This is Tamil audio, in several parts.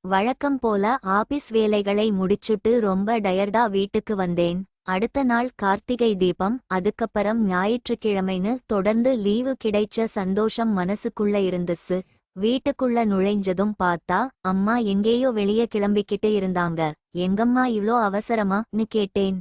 வழக்கம் போல ஆபீஸ் வேலைகளை முடிச்சுட்டு ரொம்ப டயர்டா வீட்டுக்கு வந்தேன். அடுத்த நாள் கார்த்திகை தீபம், அதுக்கப்புறம் ஞாயிற்றுக்கிழமைன்னு தொடர்ந்து லீவு கிடைச்ச சந்தோஷம் மனசுக்குள்ள இருந்துச்சு. வீட்டுக்குள்ள நுழைஞ்சதும் பார்த்தா அம்மா எங்கேயோ வெளியே கிளம்பிக்கிட்டு இருந்தாங்க. எங்கம்மா இவ்ளோ அவசரமான்னு கேட்டேன்.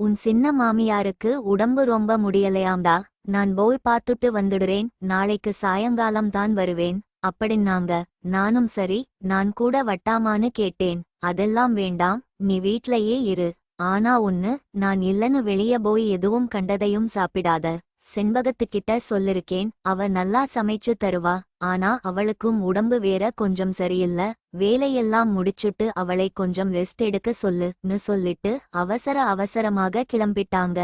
உன் சின்ன மாமியாருக்கு உடம்பு ரொம்ப முடியலையாம்டா, நான் போய் பார்த்துட்டு வந்துடுறேன், நாளைக்கு சாயங்காலம் தான் வருவேன் அப்படின்னாங்க. நானும் சரி, நான் கூட வட்டாமான்னு கேட்டேன். அதெல்லாம் வேண்டாம், நீ வீட்லயே இரு. ஆனா ஒன்னு, நான் இல்லன்னு வெளிய போய் எதுவும் கண்டதையும் சாப்பிடாத. செண்பகத்துக்கிட்ட சொல்லிருக்கேன், அவ நல்லா சமைச்சு தருவா. ஆனா அவளுக்கும் உடம்பு வேற கொஞ்சம் சரியில்ல. வேலையெல்லாம் முடிச்சுட்டு அவளை கொஞ்சம் ரெஸ்ட் எடுக்க சொல்லுன்னு சொல்லிட்டு அவசர அவசரமாக கிளம்பிட்டாங்க.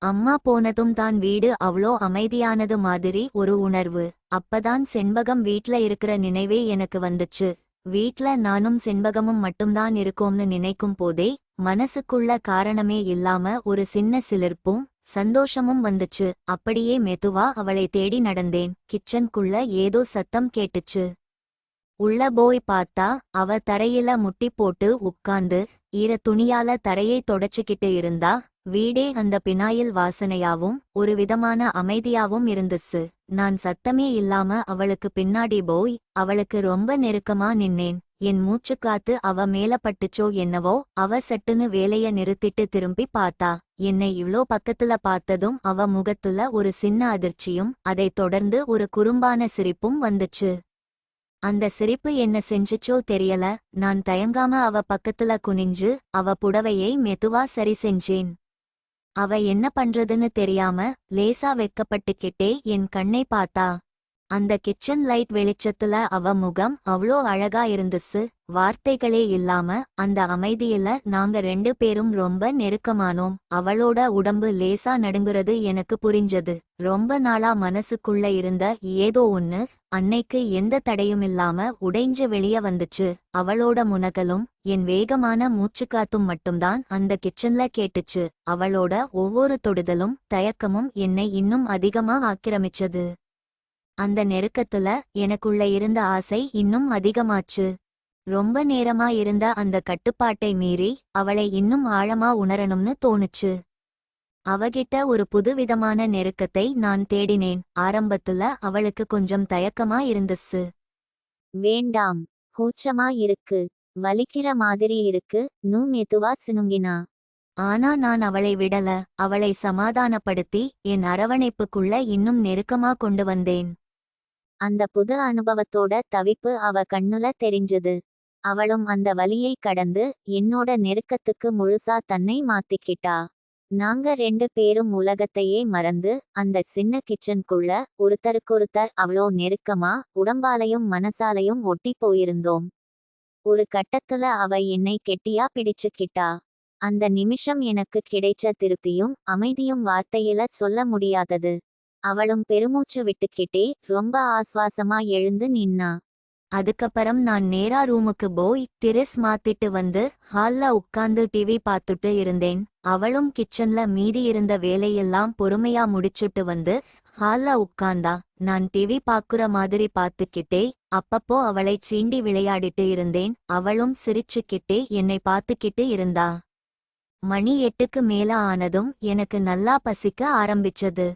அம்மா போனதும் தான் வீடு அவ்ளோ அமைதியானது மாதிரி ஒரு உணர்வு. அப்பதான் செண்பகம் வீட்ல இருக்கிற நினைவே எனக்கு வந்துச்சு. வீட்ல நானும் செண்பகமும் மட்டும்தான் இருக்கோம்னு நினைக்கும் போதே மனசுக்குள்ள காரணமே இல்லாம ஒரு சின்ன சிலிர்ப்பும் சந்தோஷமும் வந்துச்சு. அப்படியே மெதுவா அவளை தேடி நடந்தேன். கிச்சனுக்குள்ள ஏதோ சத்தம் கேட்டுச்சு. உள்ள போய் பார்த்தா அவ தரையில முட்டி போட்டு உட்கார்ந்து ஈர துணியால தரையை தொடச்சுக்கிட்டு இருந்தா. வீடே அந்த பினாயில் வாசனையாவும் ஒரு விதமான அமைதியாவும் இருந்துச்சு. நான் சத்தமே இல்லாம அவளுக்கு பின்னாடி போய் அவளுக்கு ரொம்ப நெருக்கமா நின்னேன். என் மூச்சுக்காத்து அவ மேல பட்டுச்சோ என்னவோ, அவ சட்டுன்னு வேலைய நிறுத்திட்டு திரும்பி பார்த்தா. என்னை இவ்ளோ பக்கத்துல பார்த்ததும் அவ முகத்துல ஒரு சின்ன அதிர்ச்சியும் அதைத் தொடர்ந்து ஒரு குறும்பான சிரிப்பும் வந்துச்சு. அந்த சிரிப்பு என்ன செஞ்சுச்சோ தெரியல. நான் தயங்காம அவ பக்கத்துல குனிஞ்சு அவ புடவையை மெதுவா சரி செஞ்சேன். அவ என்ன பண்றதுன்னு தெரியாம லேசா வெட்கப்பட்டுக்கிட்டே என் கண்ணை பார்த்தா. அந்த கிச்சன் லைட் வெளிச்சத்துல அவ முகம் அவ்ளோ அழகா இருந்துச்சு. வார்த்தைகளே இல்லாம அந்த அமைதியில நாங்க ரெண்டு பேரும் ரொம்ப நெருக்கமானோம். அவளோட உடம்பு லேசா நடுங்குறது எனக்கு புரிஞ்சது. ரொம்ப நாளா மனசுக்குள்ள இருந்த ஏதோ ஒன்னு அன்னைக்கு எந்த தடையுமில்லாம உடைஞ்சு வெளிய வந்துச்சு. அவளோட முனகலும் என் வேகமான மூச்சுக்காத்தும் மட்டும்தான் அந்த கிச்சன்ல கேட்டுச்சு. அவளோட ஒவ்வொரு தொடுதலும் தயக்கமும் என்னை இன்னும் அதிகமா ஆக்கிரமிச்சது. அந்த நெருக்கத்துல எனக்குள்ள இருந்த ஆசை இன்னும் அதிகமாச்சு. ரொம்ப நேரமா இருந்த அந்த கட்டுப்பாட்டை மீறி அவளை இன்னும் ஆழமா உணரணும்னு தோணுச்சு. அவகிட்ட ஒரு புதுவிதமான நெருக்கத்தை நான் தேடினேன். ஆரம்பத்துல அவளுக்கு கொஞ்சம் தயக்கமா இருந்துச்சு. வேண்டாம், கூச்சமா இருக்கு, வலிக்கிற மாதிரி இருக்கு நூ மெதுவா சினுங்கினா. ஆனா நான் அவளை விடல. அவளை சமாதானப்படுத்தி என் அரவணைப்புக்குள்ள இன்னும் நெருக்கமா கொண்டு வந்தேன். அந்த புது அனுபவத்தோட தவிப்பு அவ கண்ணுல தெரிஞ்சது. அவளும் அந்த வலியை கடந்து என்னோட நெருக்கத்துக்கு முழுசா தன்னை மாத்திக்கிட்டா. நாங்க ரெண்டு பேரும் உலகத்தையே மறந்து அந்த சின்ன கிச்சனுக்குள்ள ஒருத்தருக்கொருத்தர் அவ்வளோ நெருக்கமா உடம்பாலையும் மனசாலையும் ஒட்டி போயிருந்தோம். ஒரு கட்டத்துல அவ என்னை கெட்டியா பிடிச்சுக்கிட்டா. அந்த நிமிஷம் எனக்கு கிடைச்ச திருப்தியும் அமைதியும் வார்த்தையில சொல்ல முடியாதது. அவளும் பெருமூச்சு விட்டுக்கிட்டே ரொம்ப ஆஸ்வாசமா எழுந்து நின்னா. அதுக்கப்புறம் நான் நேரா ரூமுக்கு போய் டிரெஸ் மாத்திட்டு வந்து ஹால்ல உட்கார்ந்து டிவி பார்த்துட்டு இருந்தேன். அவளும் கிச்சன்ல மீதி இருந்த வேலையெல்லாம் பொறுமையா முடிச்சுட்டு வந்து ஹால்ல உட்கார்ந்தா. நான் டிவி பாக்குற மாதிரி பார்த்துக்கிட்டே அப்பப்போ அவளை சீண்டி விளையாடிட்டு இருந்தேன். அவளும் சிரிச்சுக்கிட்டே என்னை பார்த்துக்கிட்டு இருந்தா. மணி 8க்கு மேல ஆனதும் எனக்கு நல்லா பசிக்க ஆரம்பிச்சது.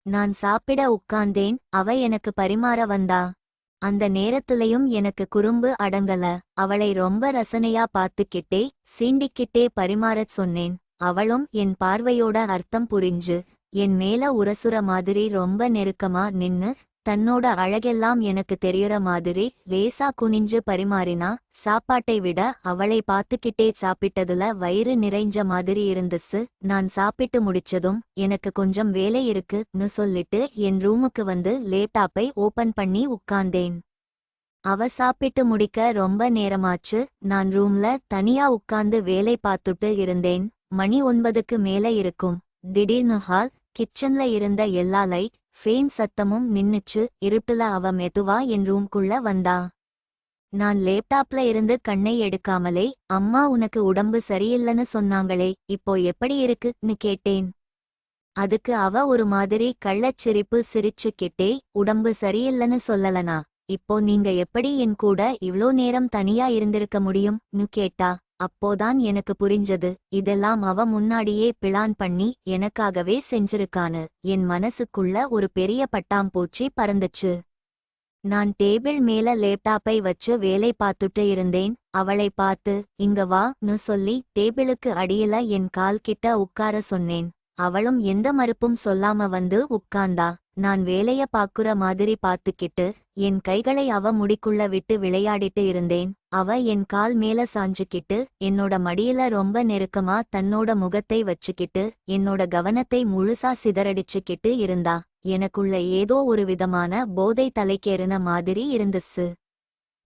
நான் சாப்பிட உட்கார்ந்தேன். அவ எனக்கு பரிமாற வந்தா. அந்த நேரத்துலயும் எனக்கு குறும்பு அடங்கல. அவளை ரொம்ப ரசனையா பார்த்துக்கிட்டே சீண்டிக்கிட்டே பரிமாறச் சொன்னேன். அவளும் என் பார்வையோட அர்த்தம் புரிஞ்சு என் மேல உரசுற மாதிரி ரொம்ப நெருக்கமா நின்னு தன்னோட அழகெல்லாம் எனக்கு தெரியுற மாதிரி லேசா குனிஞ்சு பரிமாறினா. சாப்பாட்டை விட அவளை பார்த்துக்கிட்டே சாப்பிட்டதுல வயிறு நிறைஞ்ச மாதிரி இருந்துச்சு. நான் சாப்பிட்டு முடிச்சதும் எனக்கு கொஞ்சம் வேலை இருக்குன்னு சொல்லிட்டு என் ரூமுக்கு வந்து லேப்டாப்பை ஓபன் பண்ணி உட்கார்ந்தேன். அவ சாப்பிட்டு முடிக்க ரொம்ப நேரமாச்சு. நான் ரூம்ல தனியா உட்கார்ந்து வேலை பார்த்துட்டு இருந்தேன். மணி 9க்கு மேல இருக்கும். திடீர்னு ஹால் கிச்சன்ல இருந்த எல்லா லைட் ஃபேன் சத்தமும் நின்னுச்சு. இருட்டுல அவ மெதுவா என் ரூம்குள்ள வந்தா. நான் லேப்டாப்ல இருந்து கண்ணை எடுக்காமலே, அம்மா உனக்கு உடம்பு சரியில்லைன்னு சொன்னாங்களே, இப்போ எப்படி இருக்குன்னு கேட்டேன். அதுக்கு அவ ஒரு மாதிரி கள்ளச்சிரிப்பு சிரிச்சுக்கிட்டே, உடம்பு சரியில்லைன்னு சொல்லலனா, இப்போ நீங்க எப்படி என் கூட இவ்ளோ நேரம் தனியா இருந்திருக்க முடியும்னு கேட்டா. அப்போதான் எனக்கு புரிஞ்சது, இதெல்லாம் அவ முன்னாடியே பிளான் பண்ணி எனக்காகவே செஞ்சிருக்கான்னு. என் மனசுக்குள்ள ஒரு பெரிய பட்டாம்பூச்சி பறந்துச்சு. நான் டேபிள் மேல லேப்டாப்பை வச்சு வேலை பார்த்துட்டு இருந்தேன். அவளை பார்த்து இங்க வான்னு சொல்லி டேபிளுக்கு அடியில என் கால் கிட்ட உட்கார சொன்னேன். அவளும் எந்த மறுப்பும் சொல்லாம வந்து உட்கார்ந்தா. நான் வேலைய பாக்குற மாதிரி பார்த்துக்கிட்டு என் கைகளை அவ முடிக்குள்ள விட்டு விளையாடிட்டு இருந்தேன். அவ என் கால் மேல சாஞ்சுக்கிட்டு என்னோட மடியில ரொம்ப நெருக்கமா தன்னோட முகத்தை வச்சுக்கிட்டு என்னோட கவனத்தை முழுசா சிதறடிச்சுக்கிட்டு இருந்தா. எனக்குள்ள ஏதோ ஒரு விதமான போதை தலைக்கேறின மாதிரி இருந்துச்சு.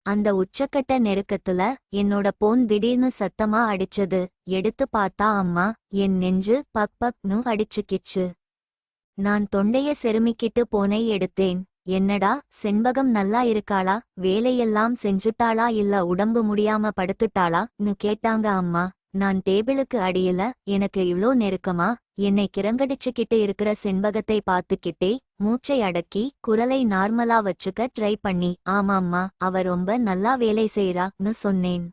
அந்த உச்சக்கட்ட நெருக்கத்துல என்னோட போன் திடீர்னு சத்தமா அடிச்சது. எடுத்து பார்த்தா அம்மா. என் நெஞ்சு பக் பக்னு அடிச்சுக்கிச்சு. நான் தொண்டைய செருமிக்கிட்டு போனை எடுத்தேன். என்னடா செண்பகம் நல்லா இருக்காளா, வேலையெல்லாம் செஞ்சுட்டாளா இல்ல உடம்பு முடியாம படுத்துட்டாளான்னு கேட்டாங்க அம்மா. நான் டேபிளுக்கு அடியில எனக்கு இவ்ளோ நெருக்கமா என்னை கிறங்கடிச்சுக்கிட்டு இருக்கிற செண்பகத்தை பார்த்துக்கிட்டே மூச்சை அடக்கி குரலை நார்மலா வச்சுக்க ட்ரை பண்ணி, ஆமாம்மா அவ ரொம்ப நல்லா வேலை செய்றான்னு சொன்னேன்.